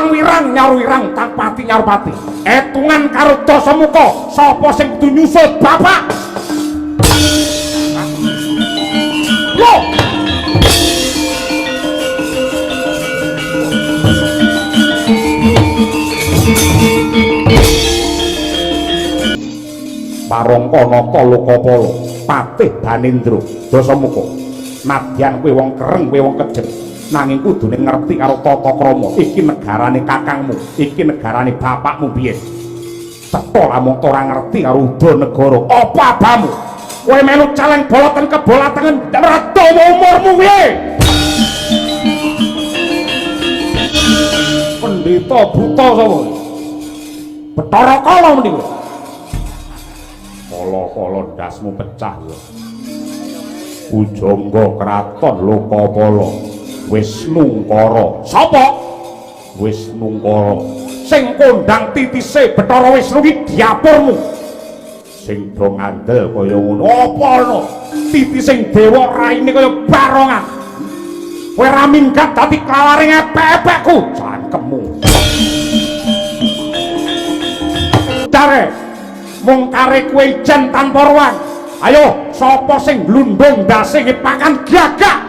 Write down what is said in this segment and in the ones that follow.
utang wirang nyaur wirang tang pati nyaur pati etungan karo Dasamuka sapa sing kudu nyusul bapak lho Parangka nata Lokapala Patih Banendra Dasamuka nadyan kowe wong kereng kowe wong kejeng nanging kudune ngerti karo tata krama iki negarane kakangmu iki negarane bapakmu biyen teko lamun ora ngerti karo Udanegara apa abamu kowe melu caleng boloten kebolatengen ora dawa umurmu piye pendeta buta sapa Bathara Kala menika kala-kala ndasmu pecah ya Pujangga kraton Lokapala Wisnungkara sapa Wisnungkara sing kondang titise Bathara Wisnu iki diapurmu sing do ngandel kaya ngono apa ana titi sing dewa raine kaya barongan kowe ra minggat dadi klawaring epek-epekku cangkemmu care mung kare kowe ijen tanpa ruang ayo sapa sing glundung ndase ngepakan gagak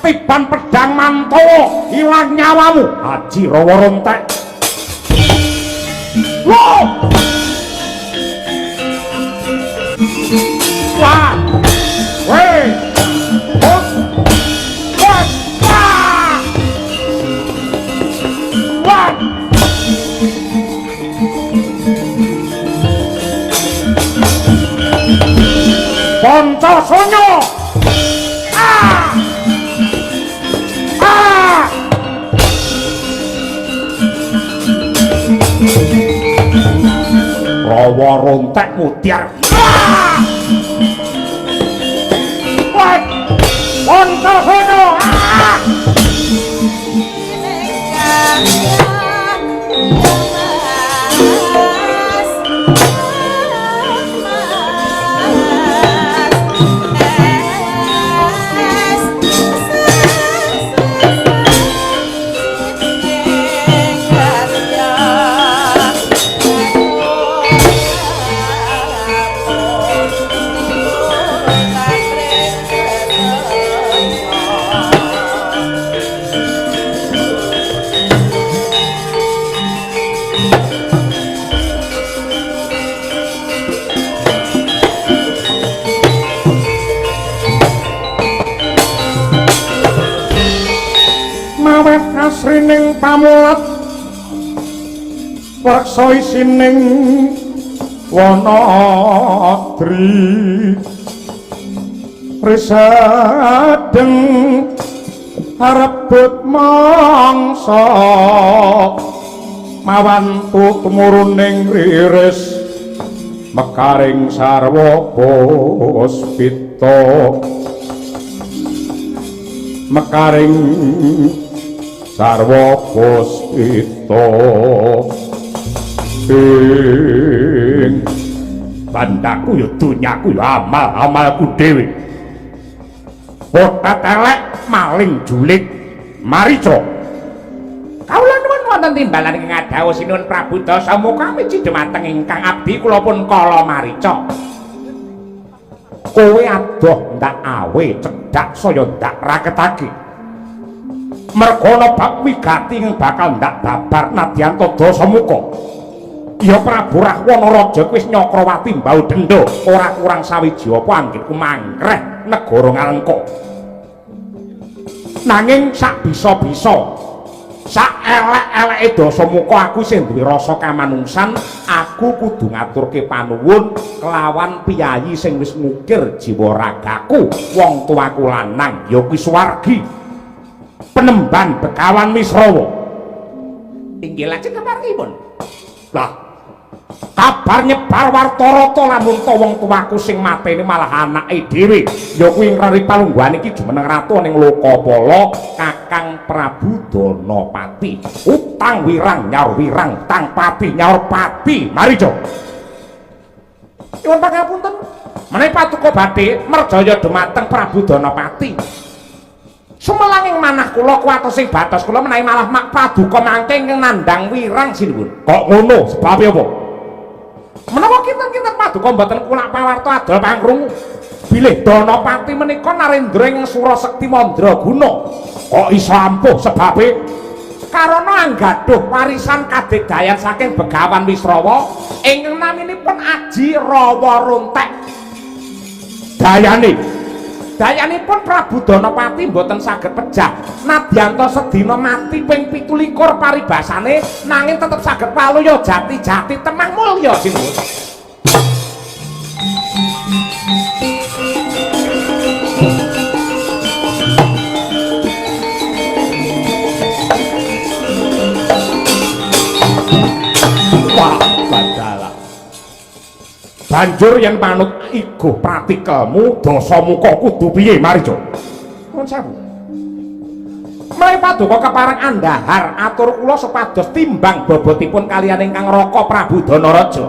ketiban pedang Mantawa ilang nyawamu Haji Rawa Rontek wah wah weh Pancasanya Rawa Rontek Mutiar Pancasanya asrining pamulat waksa isining wanadri risadeng harebut mangsa mawantu kumuruning riris mekaring sarwa puspita mekaring sarwa puspita ing bandaku ya dunyaku ya amal-amalku dhewe botat elek maling julik marica kawula nuwun wonten timbalan ingkang adhawu sinuwun Prabu Dasamuka miji dhumateng ingkang abdi kula pun kala marica kowe adoh ndak awe cedhak saya ndak raketake mergono bab wigati yang bakal ndak babar nadyan Dasamuka ya Prabu Rahwana Raja wis Nyakrawati mbau denda ora kurang sawiji apa anggitku mangkreh negara Ngalengka nanging sak bisa-bisa sak elek-eleke Dasamuka aku sing duwe rasa kamanungsan aku kudu ngaturke panuwun kelawan piyayi sing wis ngukir jiwa ragaku wong tuaku lanang ya kuwi Suwargi Penemban Bekawan Misrawa inggih lajeng keparipun lah kabar nyebar warta-rata lamun ta wong tuaku sing mateni malah anake dhewe ya kuwi Rari Palungguhan iki jumeneng ratu ning Lokapala Kakang Prabu Danapati utang wirang nyaur wirang tang pati nyaur pati marica nyuwun pangapunten Menawi Paduka badhe merjaya dhumateng Prabu Danapati. Sumelanging manah kula kuwatosing batos kula menawi malah Paduka mangke nandhang wirang sinuwun. Kok ngono? Sebab apa? Menawa kinten-kinten Paduka mboten kula pawarta adol pangrungu bilih Danapati menika narendra ing Surasekti Mandraguna. Kok iso ampuh sebabe karana anggadhuh warisan kadigdayan saking Begawan Wisrawa ingkang naminipun Aji Rawa Rontek. Dayanipun Prabu Danapati mboten saged pejah nadyanto sedina mati ping 17 paribasane nanging tetep saged paluya jati-jati temah mulya sinuwun. Wah, badalah. Banjur yen manut iguh pratikelmu Dasamuka kudu piye Marica? Nuwun sewu. Menawi Paduka kepareng andhahar atur kula supados timbang bobotipun kaliyan ingkang Raka Prabu Danaraja.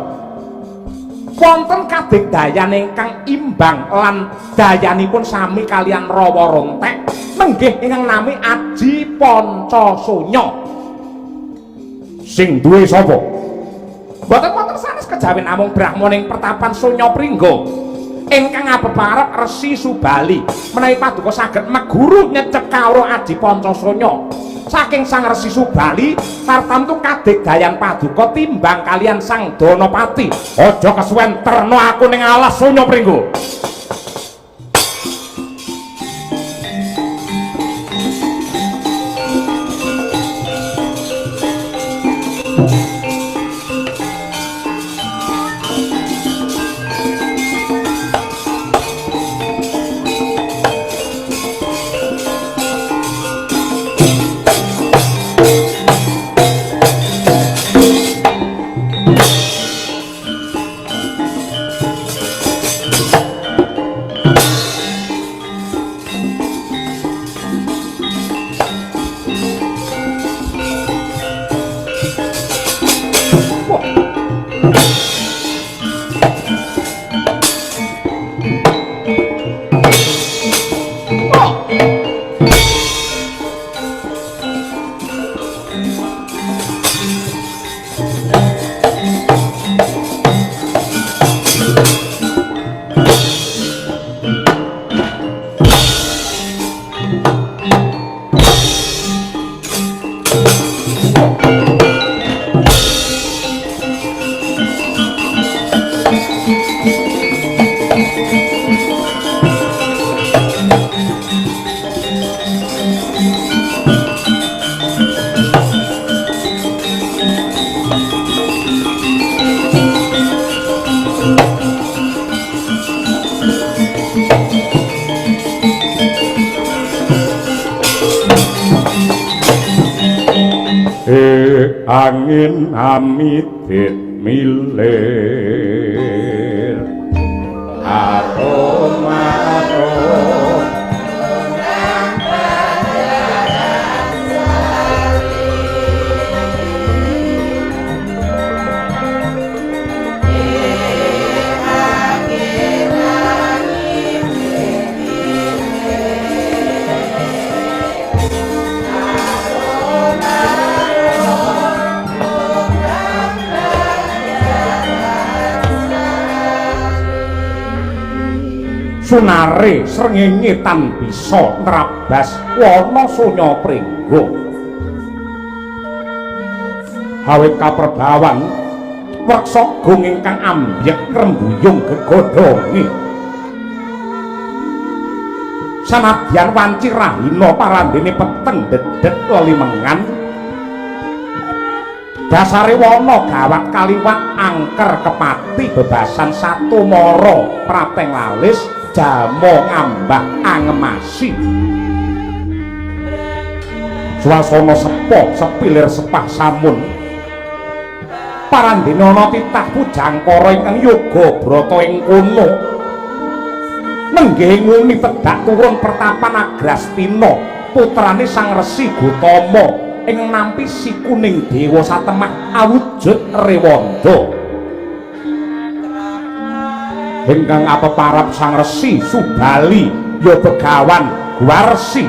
Wonten kadigdayan ingkang imbang lan dayanipun sami kaliyan Rawa Rontek nenggih ingkang nami Aji Pancasunya. Sing duwe sapa? Mboten wonten sanes kejawen namung Brahmaning Pertapan Sunya Pringga ingkang abebarep Resi Subali. Menawi Paduka saged meguru nyecep kawruh Aji Pancasunya saking Sang Resi Subali tartamtu kadigdayan Paduka timbang kalian Sang Danapati. Aja kesuwen terno aku ning alas Sunya Pringga. Angin amit milir aroma sunare srengenge tan bisa nrabas wana Sunya Pringga. Awit kaperbawan weksa gung ingkang ambyek rembuyung gegodhonge. Sanadyan wanci rahina parandene peteng dedet lelimengan dasare wana gawat kaliwat angker kepati bebasan satu mara prateng lalis jamo ngambah angemasi. Swasana sepo sepilir sepah samun parandene ana titah pujangkara ingkang yoga brata ing kono nenggih nguni pedak turun pertapan Agrastina putrane Sang Resi Gotama ing nampi si kuning dewa satemah awujud Rewanda. ingkang apeparap Sang Resi Subali ya Begawan Guarsi.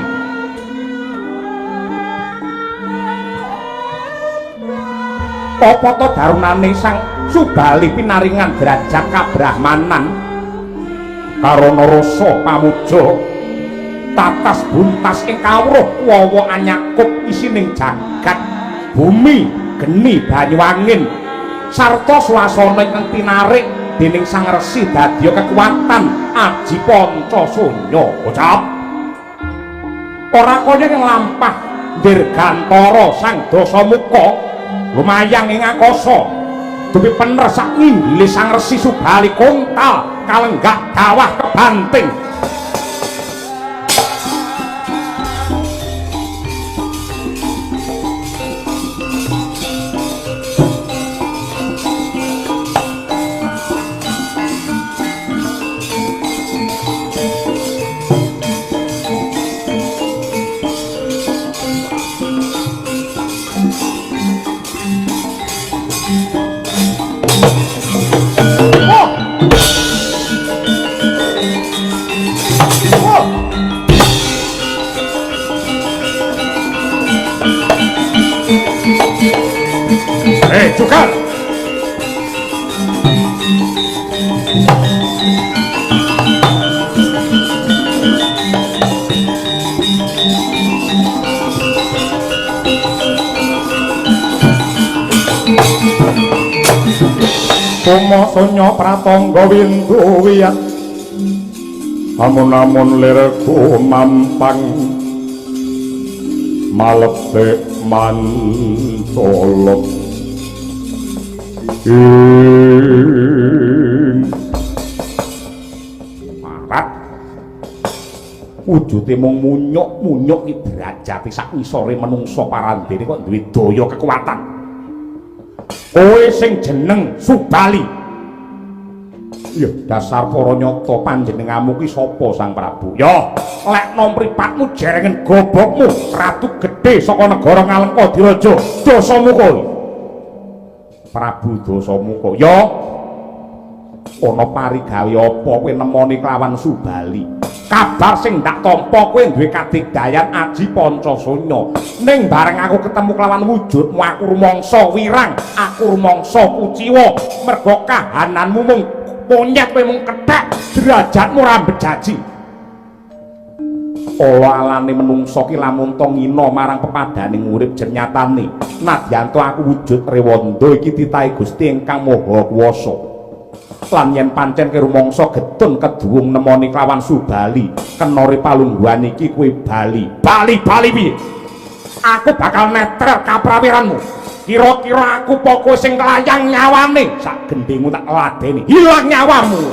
Apa to darunane Sang Subali pinaringan derajat kabrahmanan karo rasa pamuja tatas buntas ing kawruh wawa anyakup isining jagat bumi geni banyu angin sarta swasana ingkang tinarik dening Sang Resi dadya kekuatan aji Pancasanya. Ucap ora kaya ing lampah dirgantara Sang Dasamuka lumayang ing akasa dupi pener sak nginggile Sang Resi Subali kontal kalenggah dawah kebanting. Cukar Kumasanya pratangga windu wiyat amun-amun lirku mampang malebek mantolot marat wujude mung munyuk iki derajate sak ngisore menungsa parandene kok duwe daya kekuatan. Kowe sing jeneng Subali ya dasar para nyata panjenenganmu ki sapa Sang Prabu? Ya lek nom mripatmu jerengen gobokmu ratu gedhe saka negara Ngalengkadiraja Dasamuka. Prabu Dasamuka ya ana parigawe apa kowe nemoni kelawan Subali? Kabar sing ndak tampa kowe duwe kadigdayan aji Pancasanya ning bareng aku ketemu kelawan wujudmu aku rumangsa wirang, aku rumangsa kuciwa merga kahananmu mung monyet kowe mung kethek derajatmu ora bejaji. Ala-alane menungsa ki lamun to ngina marang pepadaning urip jernyatane nadyanto aku wujud rewanda iki titahe Gusti ingkang Maha Kuwasa. Lan yen pancen ke rumangsa getun keduwung nemoni kelawan Subali kenore palungguhan iki kowe bali piye? Aku bakal netrel kaprawiranmu. Kira-kira aku pokok sing kelayang nyawane sak gendhemu tak ladeni hilang nyawamu.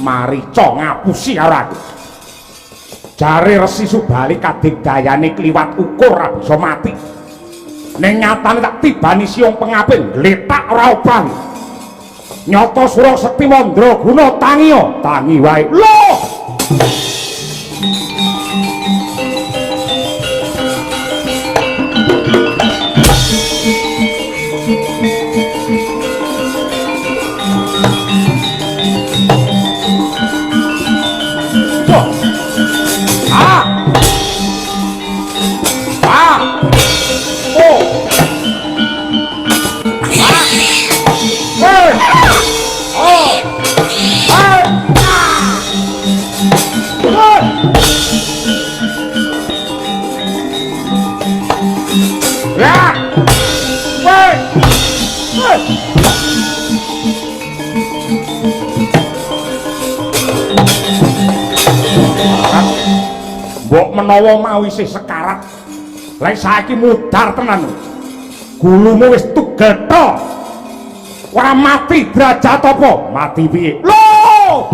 Marica ngapusi karo aku. Jare Resi Subali kadigdayane kliwat ukur ora bisa mati. Ning nyatane tak tibani siung pengaping gletak ora obang. Nyata Sura Sekti Mandraguna tangi wae. Loh! Mbok menawa mau isih sekarat, lek saiki mudhar tenan. Gulumu wis tugel to. Ora mati derajat apa? Mati piye? Lho!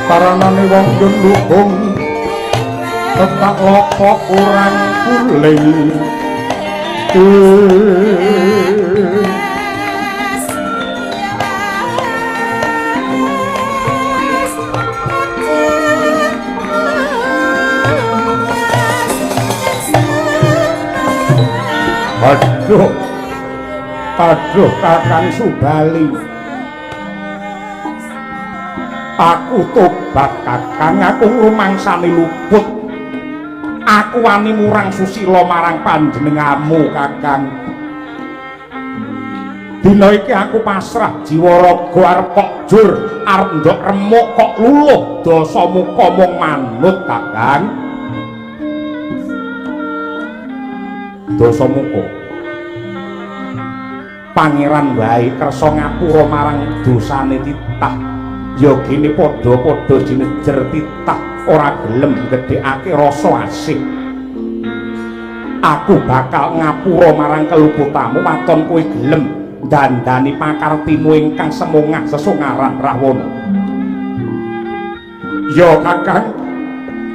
Karanane wong yen lubung tetak lopok kurang kuling. Aduh Kakang Subali, aku tobat Kakang, aku ngrumangsani luput. Aku wani murang susila marang panjenenganmu Kakang. Dina iki aku pasrah jiwa raga arep kok jur, arep ndok remuk kok luluh, dasa muka mung manut Kakang. Dasa muka Pangeran wae kersa ngapura marang dosane titah. Ya gene padha-padha jinejer titah ora gelem gedhekake rasa asih. Aku bakal ngapura marang keluputamu waton kowe gelem dandani pakartimu ingkang semungah sesungaran Rahwana. Ya Kakang,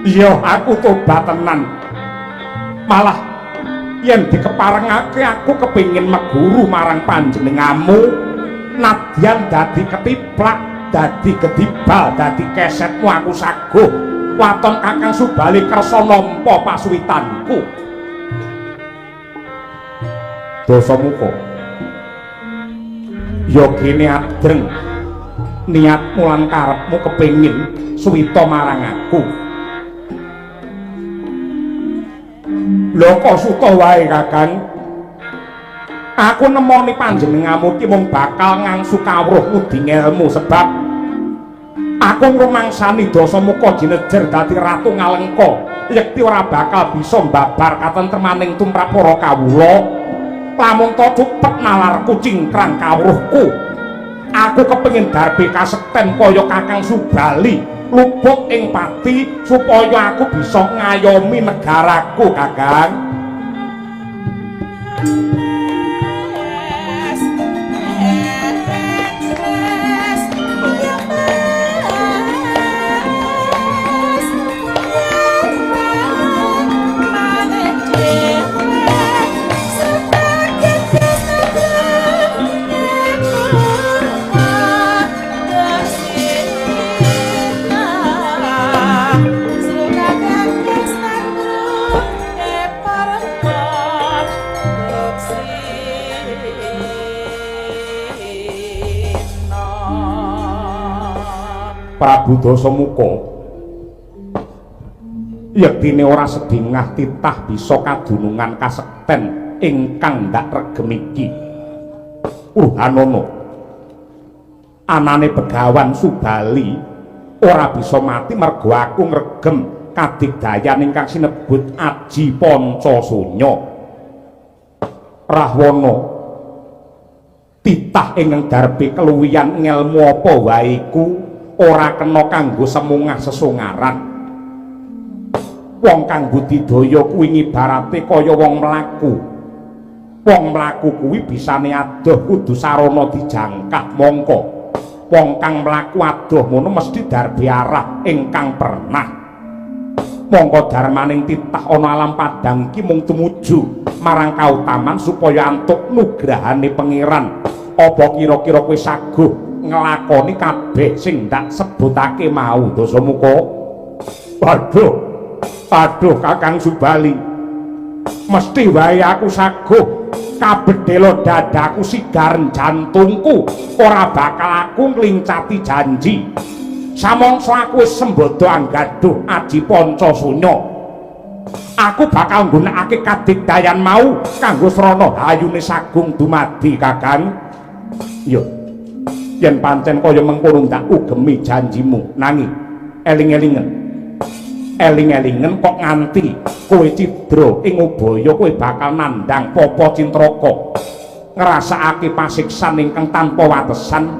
ya aku tobat tenan. Malah yen dikeparengake aku kepingin meguru marang panjenenganmu, nadyan dadi ketiplak, dadi gedibal, dadi kesetmu aku saguh waton Kakang Subali kersa nampa pasuwitanku. Dasa muka ya gene adreng niatmu lan karepmu kepingin suwita marang aku. Lho kok suta wae Kakang, aku nemoni panjenenganmu ki mung bakal ngangsu kawruh muding ilmu, sebab aku ngrumangsani dasa muka jinejer dadi ratu Ngalengka yekti ora bakal bisa mbabar katentremaning tumrap para kawula lamun to cupet nalarku cingkrang kawruhku. aku kepengin darbe kasekten kaya Kakang Subali luput ing pati supaya aku bisa ngayomi negaraku Kakang. Prabu Dasamuka yektine ora sedingah titah bisa kadunungan kasekten ingkang ndak regem iki. Anono anane Begawan Subali ora bisa mati mergo aku ngregem kadigdayan ingkang sinebut Aji Pancasunya. Rahwana titah ingkang darbe keluwihan ngelmu apa wae iku ora kena kanggo semungah sesungaran. Wong kang budidaya kuwi ngibarate kaya wong mlaku. Wong mlaku kuwi bisane adoh kudu sarana dijangkah mongko. Wong kang mlaku adoh ngono mesti darbe arah ingkang pernah. Mongko darmaning titah ana alam padang iki mung tumuju marang kautaman supaya antuk nugrahane pangeran. Apa kira-kira kowe saguh ngelakoni kabeh sing ndak sebutake mau Dasamuka? Aduh Kakang Subali, mesti wae aku saguh kabedhela dadaku sigar jantungku ora bakal aku nglincati janji. Samangsa aku wis sembodo anggaduh Aji Pancasunya, aku bakal nggunakake kadigdayan mau kanggo srana hayune sagung dumadi Kakang. Yo yen pancen kaya mengkono ndak ugemi janjimu, nanging eling-elingen kok nganti kowe cidra ing ubaya kowe bakal nandhang Papa Cintraka ngrasakake pasiksan ingkang tanpa watesan,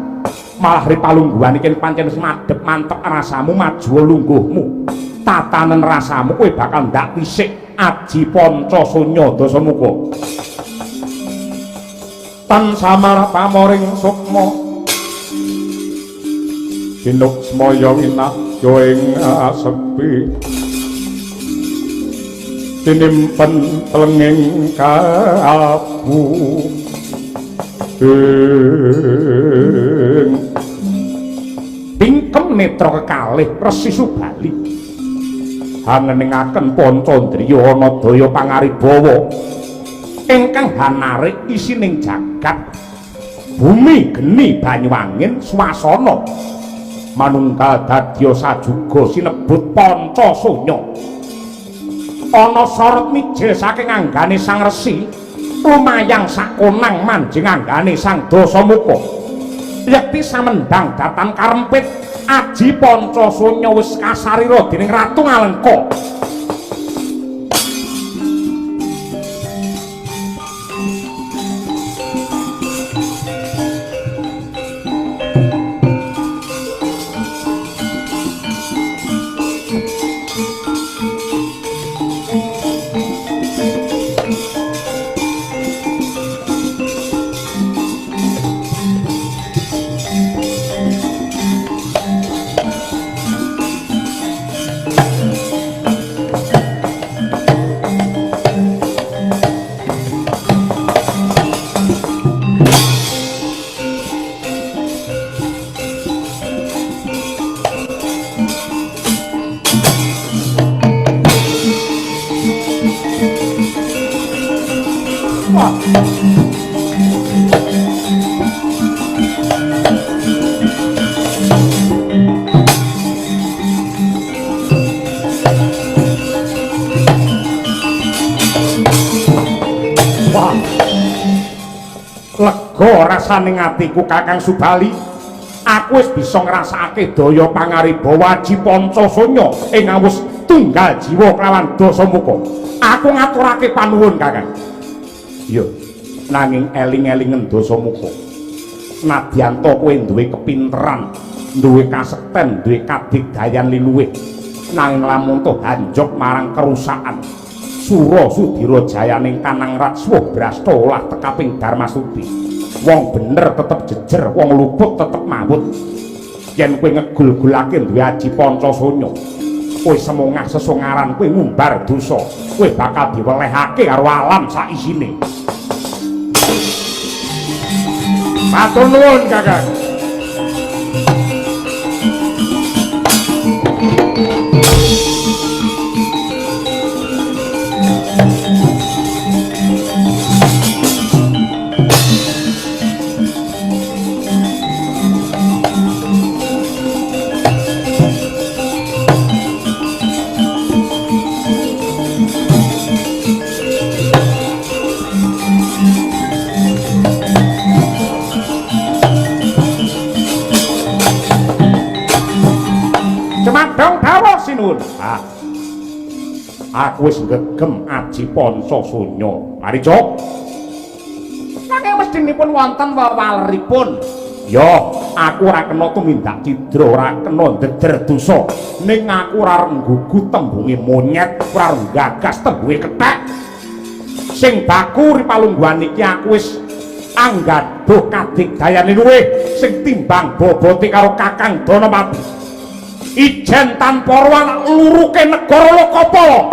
malah ripalungguhan iki pancen madhep mantep rasamu maju lungguhmu, tatanen rasamu kowe bakal ndak wisik Aji Pancasunya Dasamuka. Tan samar pamoring sukma Jinuk semaya winah yoing sepi tinimpen telenging kabu tingkem netra kekalih Resi Subali hangeningaken Pancandriya ana daya pangaribawa ingkang hanarik isining jagat bumi geni banyu angin swasana manunggal dadya sajuga sinebut Pancasunya. Ana sorot mijil saking anggane Sang Resi lumayang sakonang manjing anggane Sang Dasamuka. Yekti samendang datan karempit Aji Pancasunya wis kasarira dening Ratu Ngalengka. Lega rasaning atiku Kakang Subali, aku wis bisa ngrasakake daya pangaribawa Aji Pancasunya ing awus tunggal jiwa kelawan Dasamuka. Aku ngaturake panuwun Kakang. Yo, nanging eling-elingen Dasamuka. Nadyan to kowe duwe kepinteran, duwe kasekten, duwe kadigdayan liluwih, nanging lamun to hanjok marang kerusakan Sura Sudira jayaning Kanangrat Suwah Brasta olah tekaping Darmasudi. Wong bener tetep jejer, wong luput tetep mawut. Yen kowe ngegul-gulake duwe aji Pancasanya, kowe semongah sesongaran kowe ngumbar dosa, kowe bakal diwelehake karo alam sak isine. Matur nuwun Kakang. Sinuwun. Aku wis gegem aji Pancasanya. Mari, Cok. Nanging mestinipun wonten wewaleripun. Ya, aku ora kena tumindak cidra, ora kena ndeder dosa. Ning aku ora nggugu tembunge monyet, ora gagas tembunge kethek. Sing baku ripalungguhan iki aku wis anggadhuh kadigdayane luwih sing timbang bobote karo Kakang Danapati. Ijen tanpa ruang luruke negara Lokapala.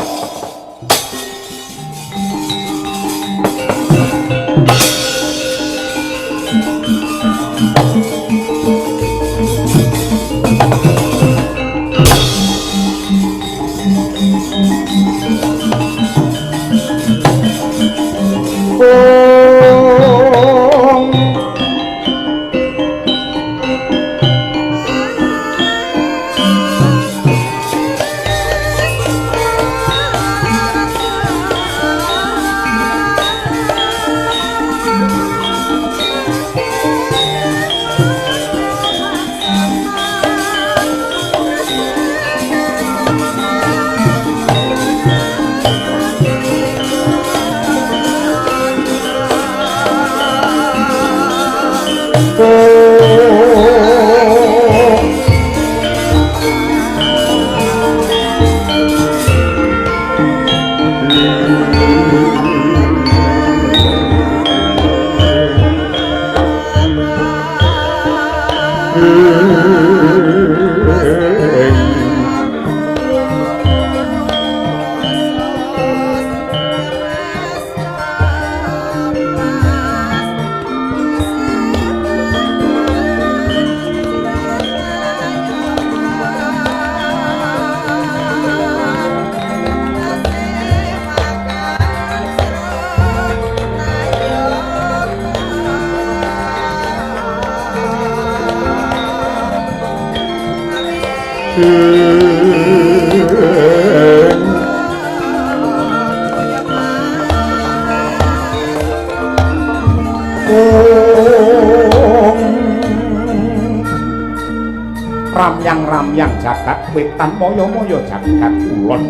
Ramyang-ramyang jagat wetan moyo-moyo jagat kulon.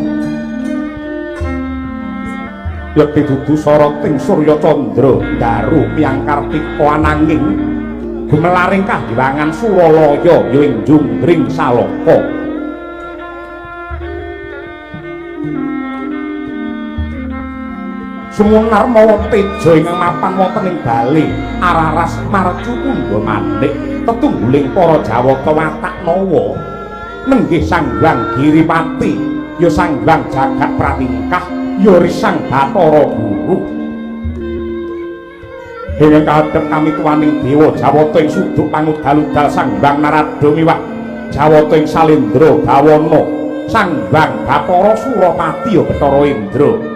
Yekti dudu soroting Surya Candra daru Hyang Kartika ananging gumelaring kahyangan Suralaya ya ing Junggring Salaka. Sumunar mawa teja ingkang mapan wonten ing bali Araras Marcu Kundha Mandik tetungguling para Jawata watak nawa nenggih Sang Hyang Giripati ya Sang Hyang Jagat Pratingkah ya Risang Bathara Guru. Ingkang kadhep kami tuwaning dewa Jawata ing suduk pangudal-udal Sang Hyang Narada miwah Jawata ing Salendra Bawana Sang Hyang Bathara Surapati ya Bathara Indra.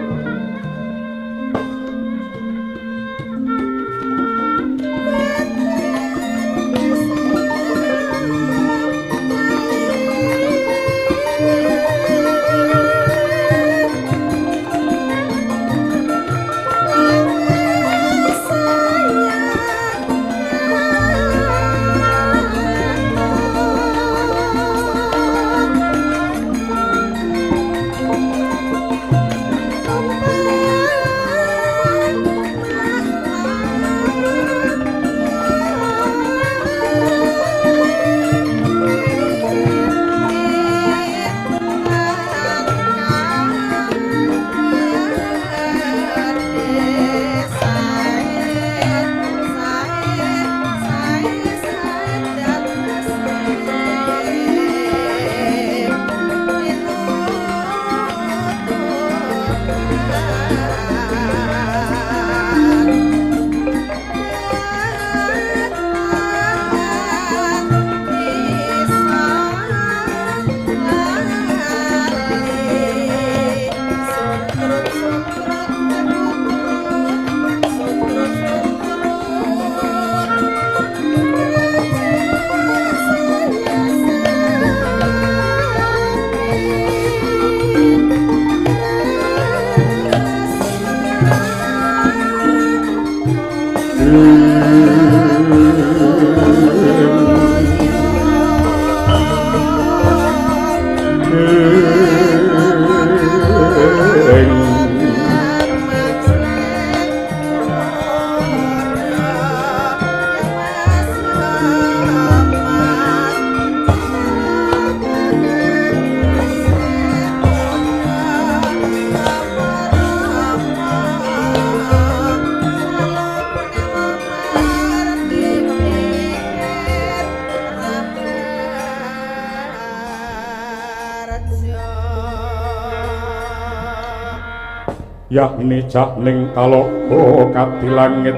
yakni jahning kaloka kati langit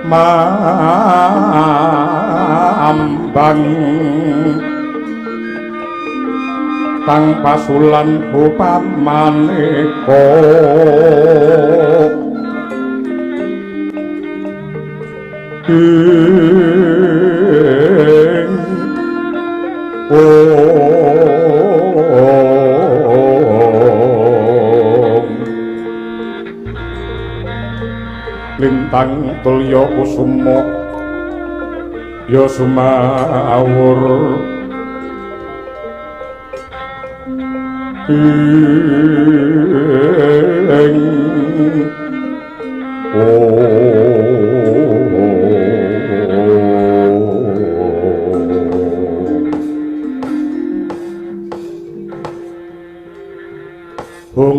mambang tang pasulan upamaneka lintang tulya kusuma ya sumawur Hong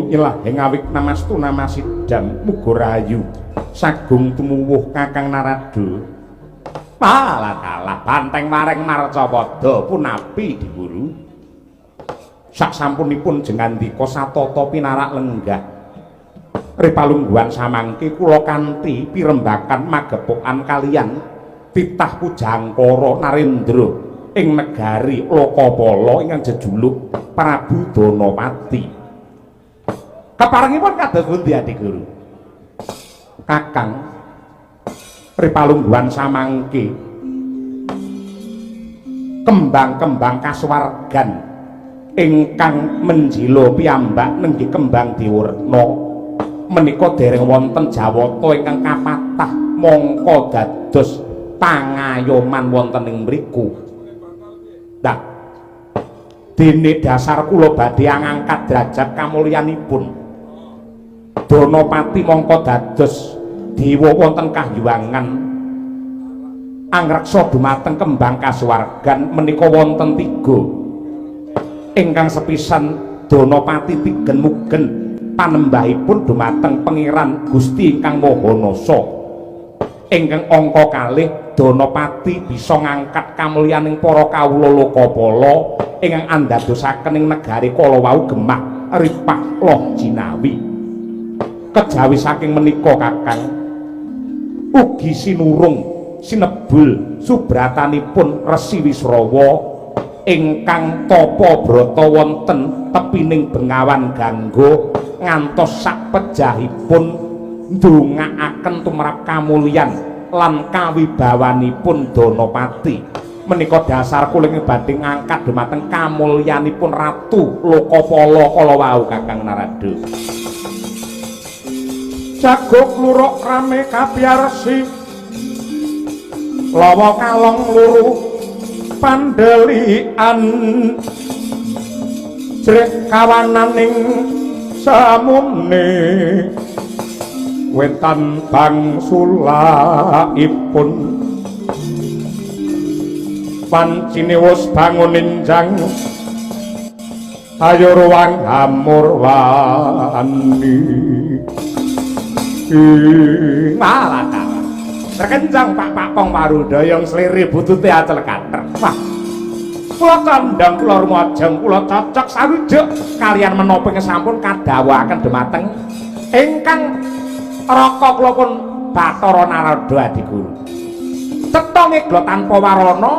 ilah ing awik namastu namasidam muga rayu sagung tumuwuh Kakang Narada malah kalah banteng maring Marcapada punapi diburu sak sampunipun jengandika satata pinarak lenggah ripalungguhan samangke kula kanthi pirembakan magepokan kaliyan titah pujangkara Narendra ing negari Lokapala ingkang jejuluk Prabu Danapati keparengipun kados pundi Adi Guru Kakang ripalungguhan samangke kembang-kembang kasuwargan ingkang menjila piyambak nenggih kembang diwarna menika dereng wonten jawata ingkang kapatah mongko dados pangayoman wonten ing mriku. Dah dene dasar kula badhe ngangkat derajat kamulyanipun Danapati mongko dados dewa wonten kahyuwangan angreksa dumateng kembang kasuwargan menika wonten 3 ingkang sepisan Danapati tigen mugen panembahipun dumateng Pangeran Gusti ingkang Maha Nasa ingkang angka kalih Danapati bisa ngangkat kamulyaning para kawula Lokapala ingkang andadosaken ing negari kala wau gemah ripah loh jinawi kejawi saking menika Kakang ugi sinurung sinebul subratanipun Resi Wisrawa ingkang tapa brata wonten tepining Bengawan Gangga ngantos sak pejahipun ndongaaken tumrap kamulyan lan kawibawanipun Danapati menika dasar kula badhe ngangkat dumateng kamulyanipun Ratu Lokapala kala wau Kakang Narada Jagok luruk rame kabiarsi lawa kalong luru pandelian jrek kawananing samune wetan bangsulaipun pancine wus bangun enjang ayo ruang hamurwani malah terkencang Pak Pong Warudayong seliri butute acel kater wah kula kandhang kula rumajeng kula cocok sarujuk kalian menapa sampun kadhawuhaken dumateng ingkang raka kula pun Bathara Narada Adi Guru cetha ngegla tanpa warana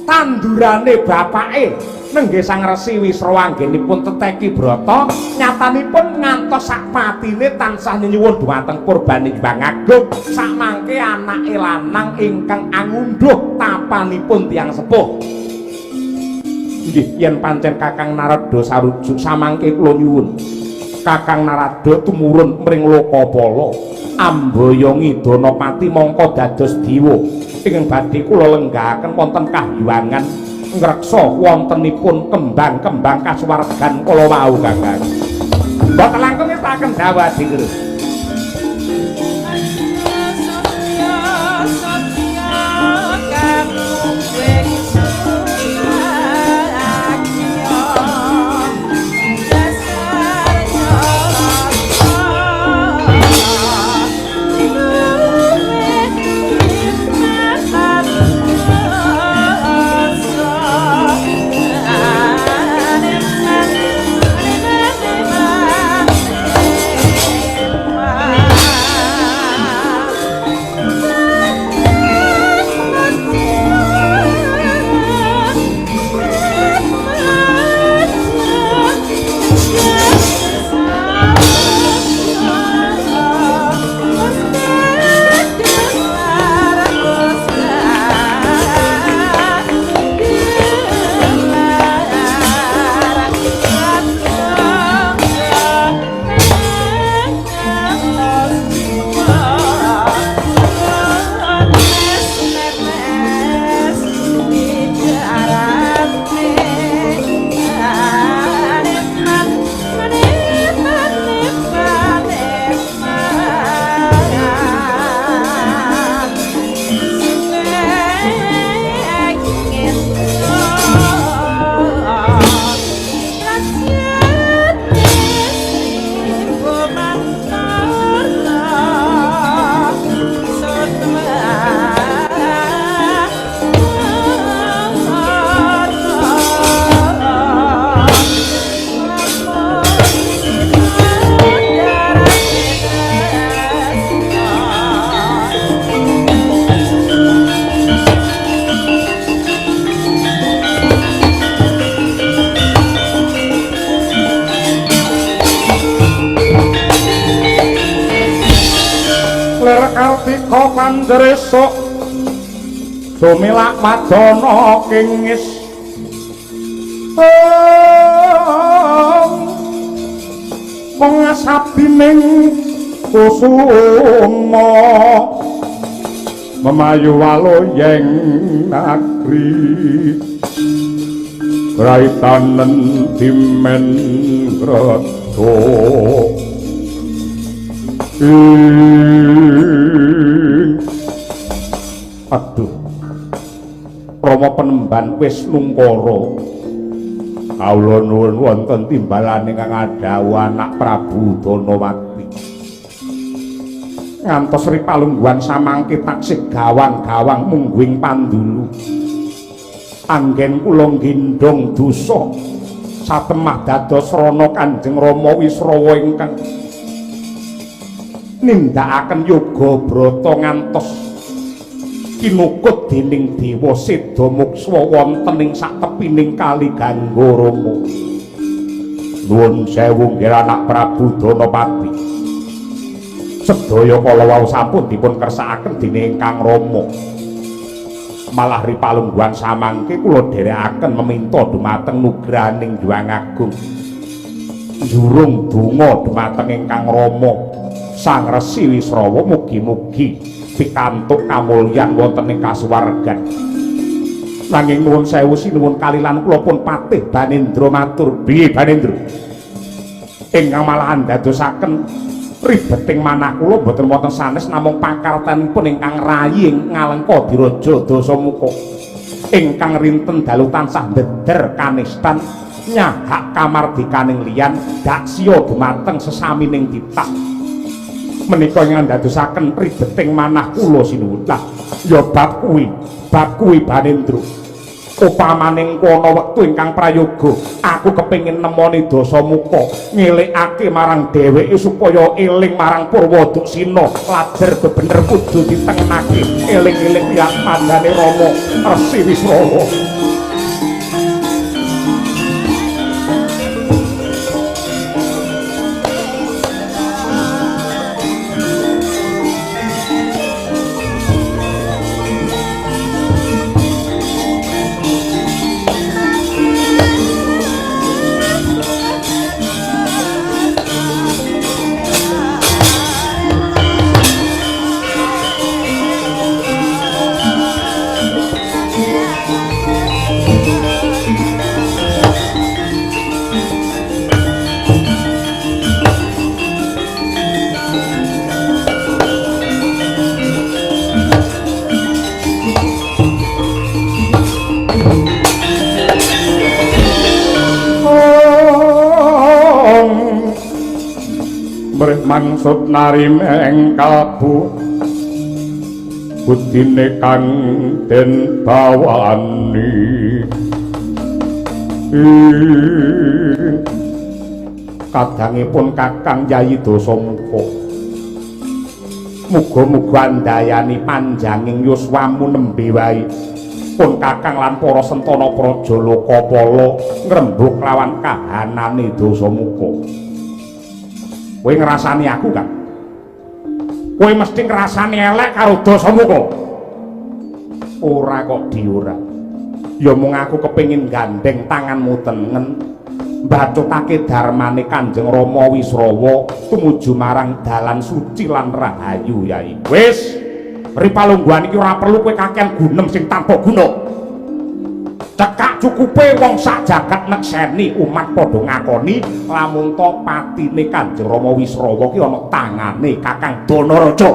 tandurane bapake nenggih Sang Resi Wisrawa anggenipun teteki brata nyatanipun ngantos sak patine tansah nyuwun dumateng Purbani Hyang Agung samangke anake lanang ingkang angunduh tapanipun tiyang sepuh nggih yen pancen Kakang Narada sarujuk samangke kula nyuwun Kakang Narada tumurun mring Lokapala ambayongi Danapati mongko dados dewa ingkang badhe kula lenggahaken wonten kahyuwangan ngreksa wontenipun kembang-kembang kasuwargan kala wau Kakang. Mboten langkung ngestaken dawuh Adi Guru. Kartika Pandresa Sumelak Madana Kingis Pengasabining kusuma memayu waloyeng nagri Raitanen dimen grata aduh Rama Penemban wis nungkara kawula nuwun wonten timbalan ingkang adhawuh anak Prabu Danawati ngantos ripalungguhan samangke taksih gawang-gawang mungguing pandulu anggen kula nggindhong dosa satemah dados rana Kanjeng Rama Wisrawa ingkang nindakaken yoga brata ngantos kinukut dening Dewa Seda Muksa wonten ing satepining kali Gangga Rama. Nuwun sewu nggih anak Prabu Danapati. Sedaya kala wau sampun dipun kersakaken dening Kang Rama. Malah ripalungguhan samangke kula dherekaken meminta dumateng nugraning Hyang Agung. Njurung donga dumateng Ingkang Rama Sang Resi Wisrawa mugi-mugi pikantuk kamulyan wonten ing kasuwargan. Nanging nuwun sewu sinuwun kalilan kula pun patih Banendra matur, "Piye Banendra?" Ingkang malah ndadosaken ribeting manah kula boten wonten sanes namung pakartanipun ingkang rayi ing Ngalengka Diraja Dasamuka. Ingkang rinten dalu tansah ndeder kanistan nyahak kamardikaning liyan dak siya dumateng sesamining titah. Menika ingkang ndadosaken ribeting manah kula sinuwun. Lah ya bab kuwi Banendra. Upamaning kono wektu ingkang prayoga aku kepengin nemoni Dasamuka ngelikake marang dheweke supaya eling marang Purwadaksina lajer bebener kudu ditengenake eling-eling liyan mandane Rama Resi Wisrawa. Mangsud narimeng kalbu budine kang den bawani kadangipun Kakang Yayi Dasamuka muga-muga andayani panjanging yuswamu nembe wae pun Kakang lan para sentana praja Lokapala ngrembug lawan kahanane Dasamuka. Kowe ngrasani aku kan? Kowe mesti ngrasani elek karo Dasamuka. Ora kok diora. Ya mung aku kepengin gandeng tanganmu tengen mbathutake darmane Kanjeng Rama Wisrawa tumuju marang dalan suci lan rahayu Yai. Wis, ripalungguhan iki ora perlu kowe kakean gunem sing tanpa guna. Cekak cukupe wong sak jagat nekseni umat padha ngakoni lamun to patine Kanjeng Rama Wisrawa ki ana tangane Kakang Danaraja.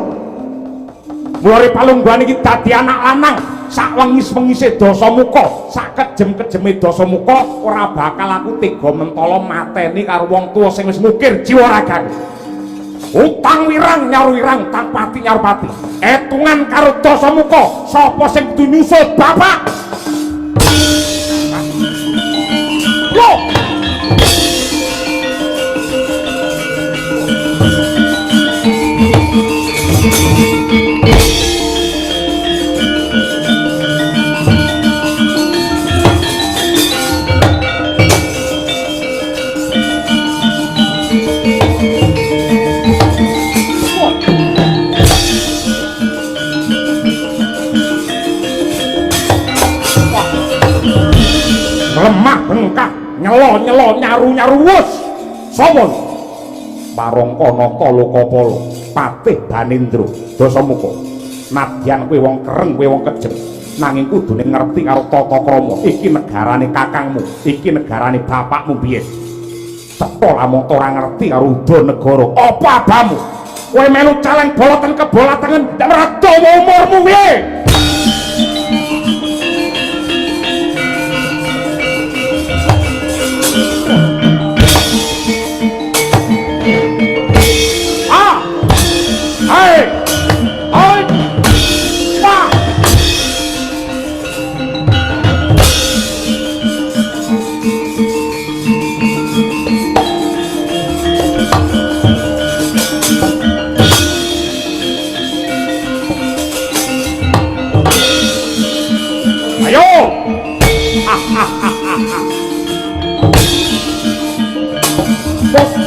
Mula ripalungguhan iki dadi anak lanang sak wengis-wengise Dasamuka, sak kejem-kejeme Dasamuka ora bakal aku tega mentala mateni karo wong tuwa sing wis mukir jiwa ragane. Utang wirang nyaur wirang tanpa pati nyaur pati. Etungan karo Dasamuka, sapa sing kudu nyusul bapak? lemah bengkak nyelo-nyelo nyaru-nyaru wus sapa Parangka Nata Lokapala Patih Banendra Dasamuka nadyan kowe wong kereng kowe wong kejem nanging kudune ngerti karo tata krama iki negarane kakangmu iki negarane bapakmu biyen cetha lamun ora ngerti karo uda negara apa abamu kowe melu caleng boloten kebolatengen nek ora dawa umurmu piye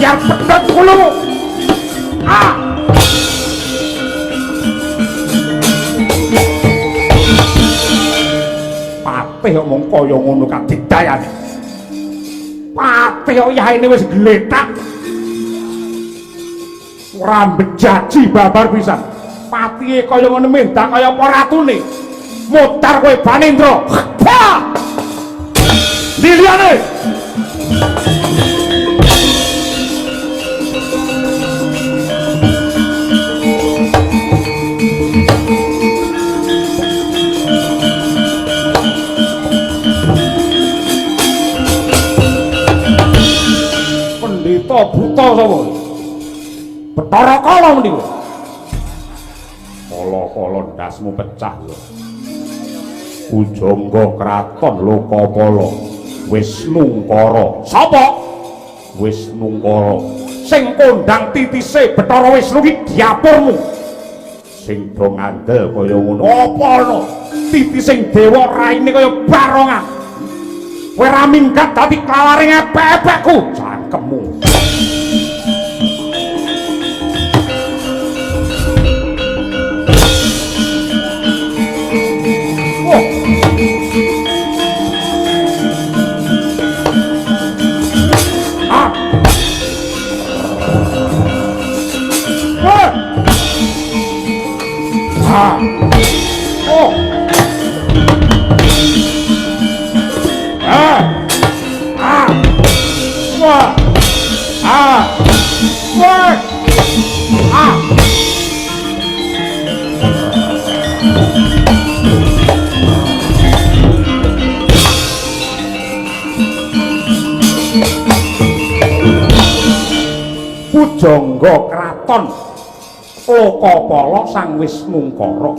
biar pedot dulu Patih kok mung kaya ngono kadidayane Patih kok yaene wis gletak ora bejaji babar pisan patihe kaya ngono mendak kaya apa ratune mutar kowe Banendra liliane buta sapa Bathara Kala menika kala-kala ndasmu pecah lho Pujangga kraton Lokapala Wisnungkara sapa Wisnungkara sing kondang titise Bathara Wisnu ki diapurmu sing do ngandel kaya ngono apa ana titis sing dewa raine kaya barongan kowe ra minggat dadi klawaring epek-epekku cangkemmu Pujangga kraton Lokapala Sang Wisnungkara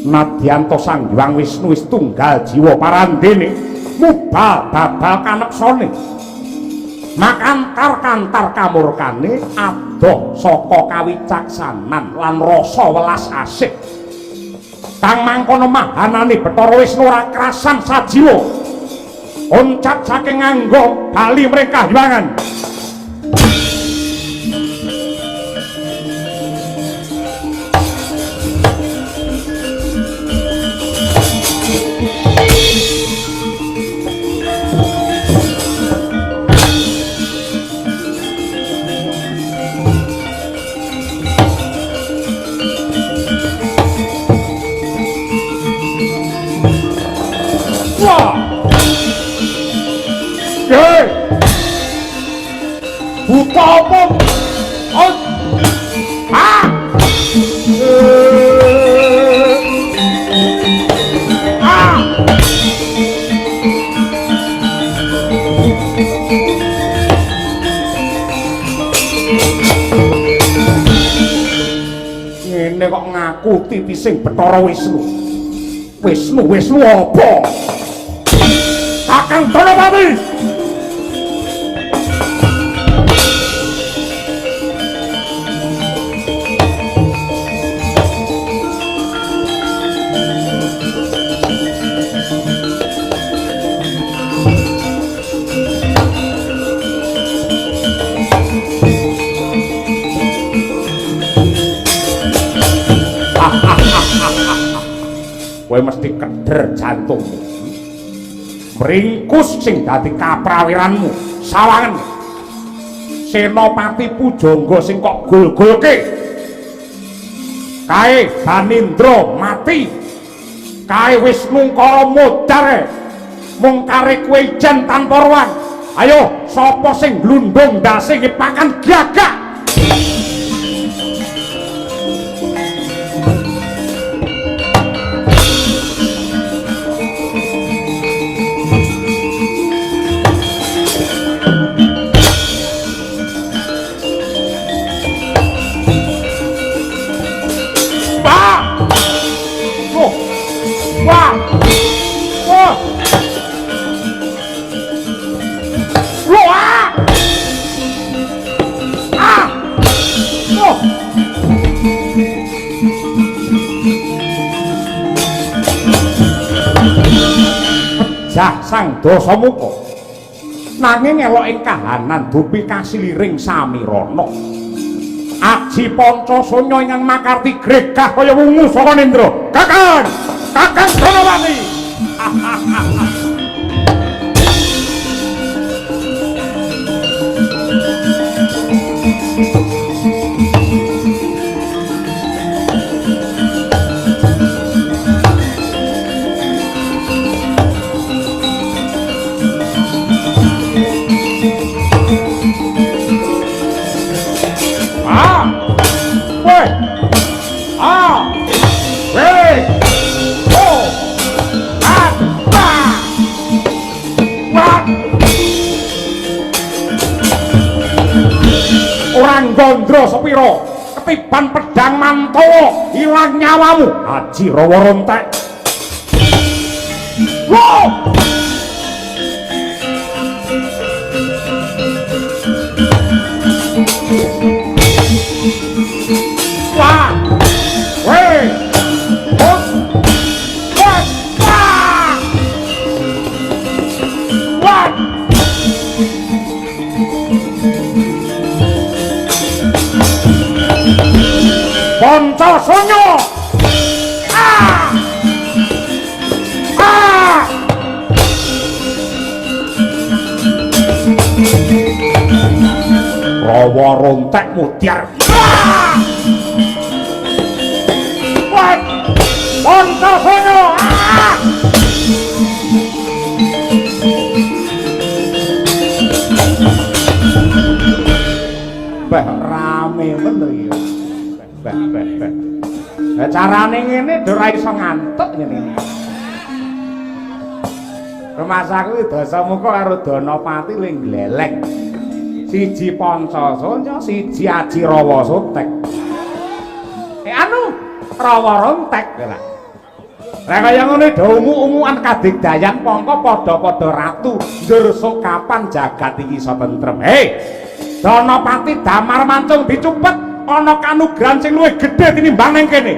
nadyan to Sang Hyang Wisnu wis tunggal jiwa parandene mubal babal kaneksane makantar-kantar kamurkane adoh saka kawicaksanan lan rasa welas asih kang mangkono mahanane Bathara Wisnu ora krasan sajiwa oncat saking nganggo bali mring kahyangan buta apa? Ngene kok ngaku titising Bathara Wisnu. Wisnu apa? Kakang Danapati. Kowe mesti keder jantungmu. Mringkus sing dadi kaprawiranmu sawangen Senopati Pujangga sing kok gul-gulke kae Banindra mati kae Wisnungkara modar mung kare kowe ijen tanpa ruang ayo sapa sing glundung ndase ngepakan gagak Sang Dasamuka nanging elok ing kahanan dupi kasiliring Samirana Aji Pancasanya ingkang makarti gregah kaya wungu saka nendra Kakang Dranawati Gondro sepiro ketiban pedang Mantawa ilang nyawamu Haji Rawa Rontek wah weh Pancasanya Rawa Rontek mutiar Pancasanya bah rame bener ya carane ngene ora iso ngantuk ngene. Rumasaku Dasamuka karo Danapati ling gleleng. Siji Pancasanya, siji Aji Rawa Sotek. Anu Rawa Rontek lha. Lah kaya ngene do umu-umuan kadigdayan mongko padha-padha ratu njur sok kapan jagat iki iso tentrem. Hei, Danapati Damar Mancung dicupet ana kanugrahan sing luwih gedhe tinimbang ning kene.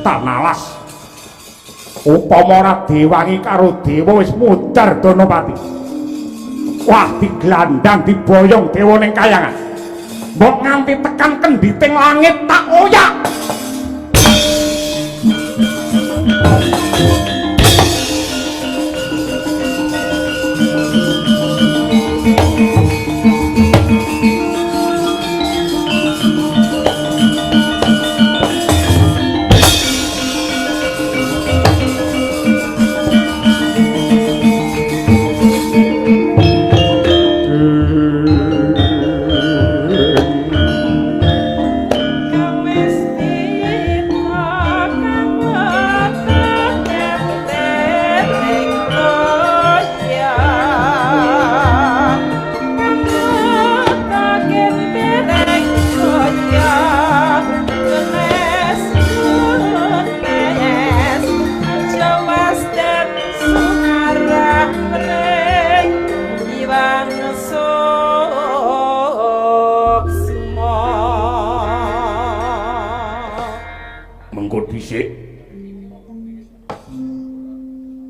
Tanalas upama ora diwangi karo dewa wis mudhar Danapati wah diglandang diboyong dewa ning kayangan mbok nganti tekan kenditing langit tak oyak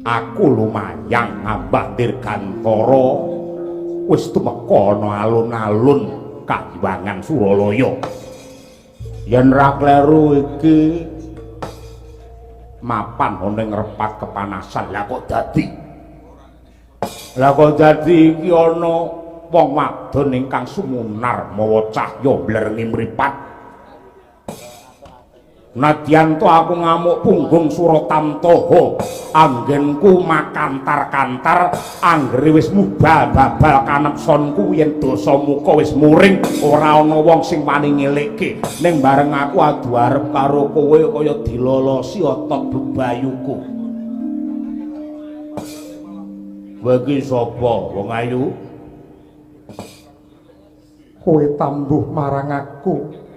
aku lumayang ngambah dirgantara wis tumeka ana alun-alun Kahiwangan Suralaya. Yen ra kleru iki mapan ana ing repat kepanasan. Lah kok dadi iki ana wong wadon ingkang sumunar mawa cahya blereng mripat. Nadyan to aku ngamuk punggung Suratamtaha, anggenku makantar-kantar anggere wis mubal babal kanepsonku yen dosa muka wis muring ora ana wong sing wani ngelekke ning bareng aku adu arep karo kowe kaya dilolosi otot bebayuku. Kowe iki sapa wong ayu? Kowe tambuh marang aku.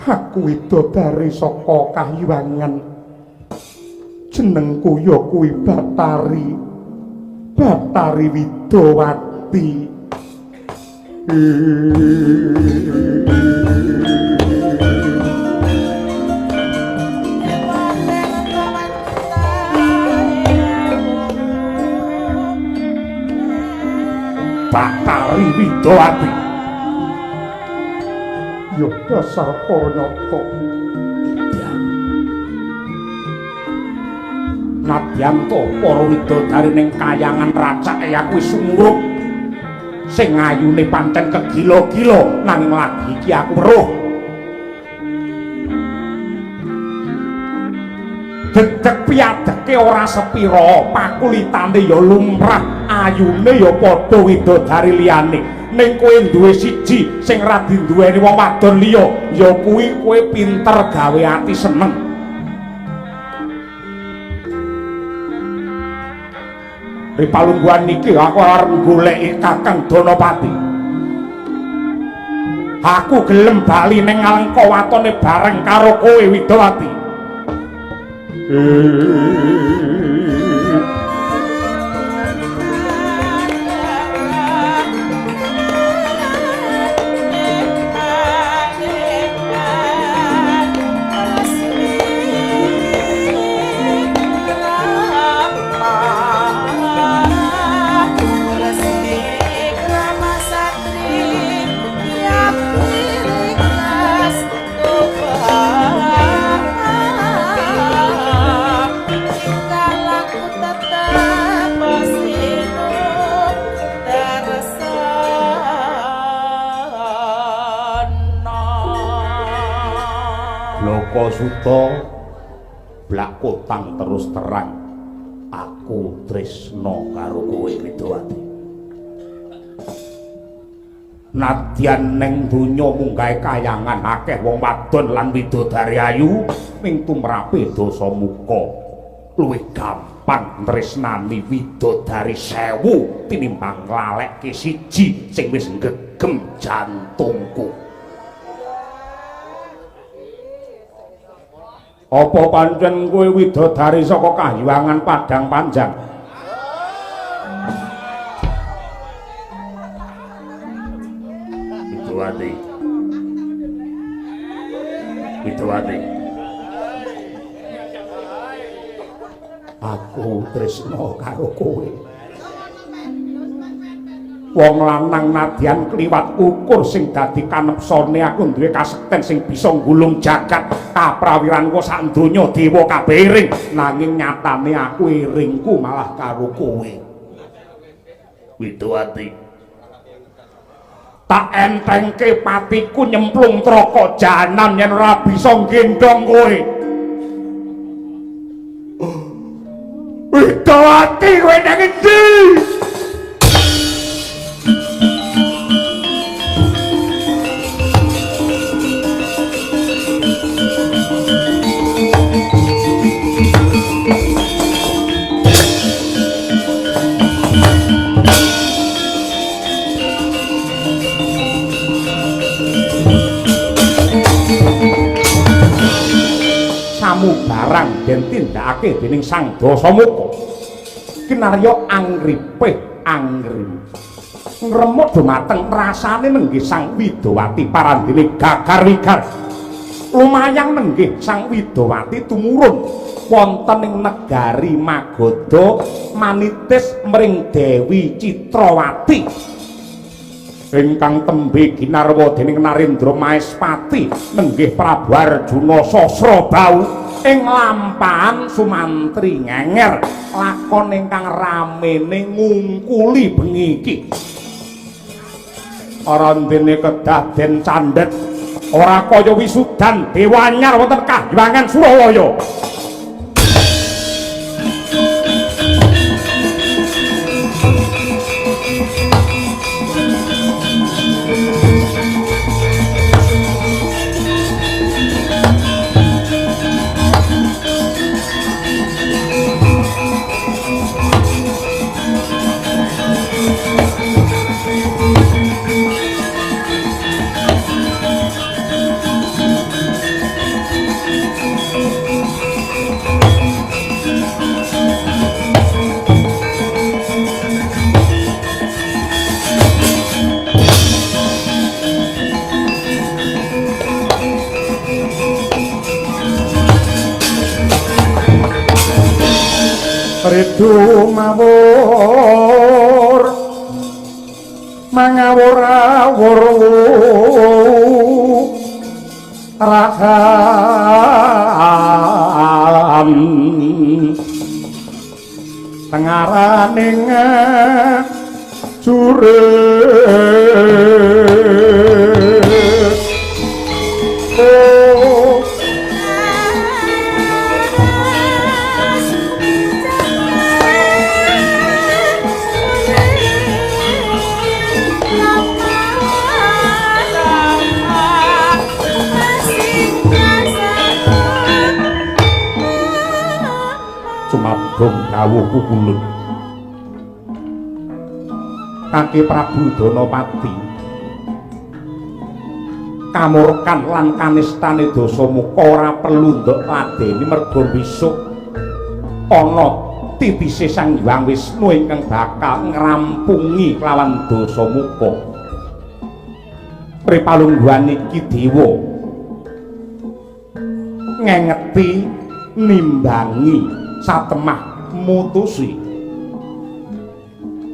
Aku widodari saka Kahiwangan. Jenengku ya kuwi Batari. Batari Widowati. Batari Widowati. Ya dasar Pranyata. Nadyan to para widodari ning kayangan racake aku wis sumuruk. Sing ayune pancen kegila-gila nanging lagi iki aku weruh. Dedek piadeke ora sepira, pakulitane ya lumrah, ayune ya padha widodari liyane. Ning kowe duwe siji sing ra dinduweni wong wadon liya, ya kuwi kowe pinter gawe ati seneng. Ri palungguhan niki aku arep goleki Kakang Danapati. Aku gelem bali ning Alengka watone bareng karo kowe Widowati. Bloko Suta blak kotang terus terang aku tresna karo kowe Widowati. Nadyan ning donya munggahe kayangan akeh wong wadon lan widodari ayu ning tumrape dosa muka luwih gampang tresnani widodari 1000 tinimbang nglaleke siji sing wis nggegem jantungku. Apa pancen kowe widodari saka Kahiwangan Padang Panjang? Widowati. Aku tresna karo kowe. Wong lanang nadyan kliwat ukur sing dadi kanepsane aku duwe kasekten sing bisa nggulung jagat kaprawiranku sak donya dewa kabeh iring nanging nyatane aku iringku malah karo kowe Widowati. Tak entengke patiku nyemplung traka jahanam yen ora bisa nggendong kowe. Widowati kowe nang endi? Barang den tindakake dening Sang Dasamuka kinarya angripe ngremut dumateng rasane nenggih Sang Widowati parandene gagar wigar lumayang nenggih Sang Widowati tumurun wonten ing negari Magoda manitis mring Dewi Citrawati ingkang tembe ginarwa dening Narendra Maespati nenggih Prabu Arjuna Sasrabau ing lampahan sumantri ngenger lakon ingkang ramene ngungkuli bengi iki arandene kedaden candhet ora kaya wisudan dewa anyar wonten Kahyangan Surawaya. Redu mawur mangawur-awur rahan tengaraning jurus Sumabdong kawuhku kulun Kaki Prabu Danapati kamurkan lan kanistane Dasamuka ora perlu nduk ladeni merga besok ana titise Sang Hyang Wisnu ingkang bakal ngrampungi kelawan Dasamuka pripalungguhan iki dewa ngengeti nimbangi satemah mutusi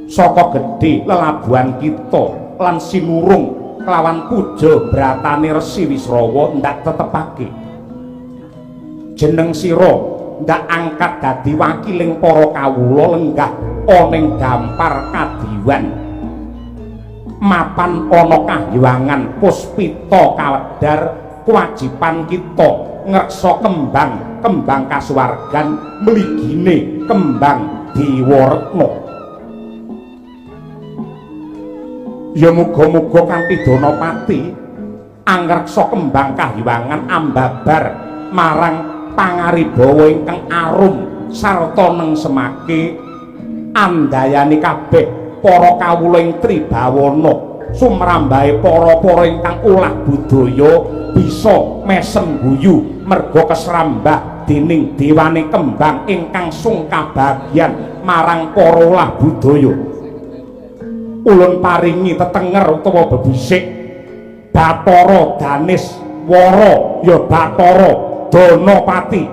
saka gedhe lelabuhan kita lan sinurung kelawan puja bratane Resi Wisrawa ndak tetepake jeneng sira ndak angkat dadi wakiling para kawula lenggah ana ing dampar kadiwan mapan ana Kahyangan Puspita Kawedar kewajiban kita ngreksa kembang kasuwargan mligine kembang Dewaretna ya muga-muga kanthi Danapati angreksa kembang Kahyangan ambabar marang pangaribawa ingkang arum sarta nengsemake andayani kabeh para kawula ing Tribawana sumrambahe para-para ingkang ulah budaya bisa mesem guyu merga kesrambah dening dewane kembang ingkang sungkabagyan marang para ulah budaya ulun paringi tetenger utawa bebisik Bathara Danis Wara ya Bathara Danapati